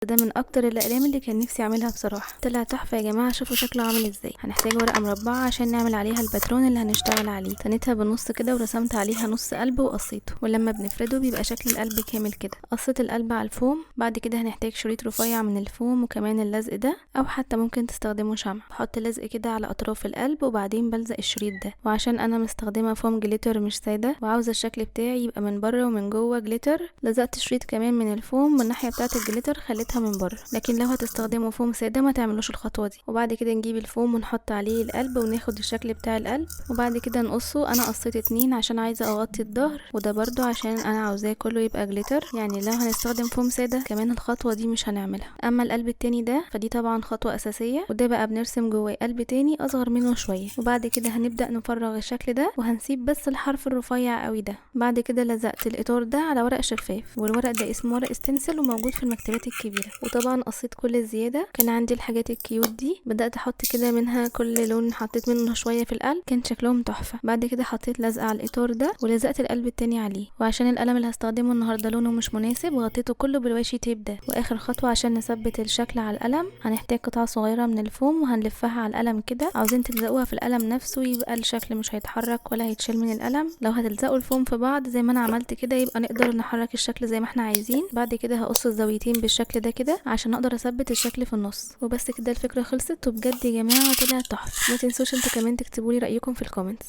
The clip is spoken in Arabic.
ده من اكتر الاقلام اللي كان نفسي اعملها بصراحه. طلع تحفه يا جماعه. شوفوا شكله عامل ازاي. هنحتاج ورقه مربعه عشان نعمل عليها الباترون اللي هنشتغل عليه. تنيتها بالنص كده ورسمت عليها نص قلب وقصيته، ولما بنفرده بيبقى شكل القلب كامل كده. قصيت القلب على الفوم. بعد كده هنحتاج شريط رفيع من الفوم وكمان اللزق ده، او حتى ممكن تستخدموا شمع. بحط لزق كده على اطراف القلب وبعدين بلزق الشريط ده. وعشان انا مستخدمه فوم جليتر مش ساده وعاوزه الشكل بتاعي يبقى من بره ومن جوه جليتر، لزقت شريط كمان من الفوم من الناحيه بتاعه الجليتر خليتها من بره. لكن لو هتستخدموا فوم ساده ما تعملوش الخطوه دي. وبعد كده نجيب الفوم ونحط عليه القلب وناخد الشكل بتاع القلب، وبعد كده نقصه. انا قصيت 2 عشان عايزه اغطي الظهر، وده برضو عشان انا عاوزاه كله يبقى جليتر. يعني لو هنستخدم فوم ساده كمان الخطوه دي مش هنعملها. اما القلب التاني ده فدي طبعا خطوه اساسيه، وده بقى بنرسم جواه قلب تاني اصغر منه شويه. وبعد كده هنبدا نفرغ الشكل ده وهنسيب بس الحرف الرفيع قوي ده. بعد كده لزقت الاطار ده على ورق شفاف، والورق ده اسمه ورق استنسل وموجود في المكتبات الكبيره. وطبعا قصيت كل الزياده. كان عندي الحاجات الكيوت دي، بدات احط كده منها كل لون، حطيت منه شويه في القلب، كان شكلهم تحفه. بعد كده حطيت لزقه على الاطار ده ولزقت القلب التاني عليه. وعشان القلم اللي هستخدمه النهارده لونه مش مناسب غطيته كله بالواشي تيب ده. واخر خطوه عشان نثبت الشكل على القلم هنحتاج قطعه صغيره من الفوم وهنلفها على القلم كده. عاوزين تلزقوها في القلم نفسه يبقى الشكل مش هيتحرك ولا هيتشال من القلم. لو هتلزقوا الفوم في بعض زي ما انا عملت كده يبقى نقدر نحرك الشكل زي ما احنا عايزين. بعد كده هقص الزاويتين بالشكل ده كده عشان اقدر اثبت الشكل في النص. وبس كده الفكره خلصت، وبجد يا جماعه طلع تحفه. ما تنسوش انتوا كمان تكتبوا لي رايكم في الكومنتس.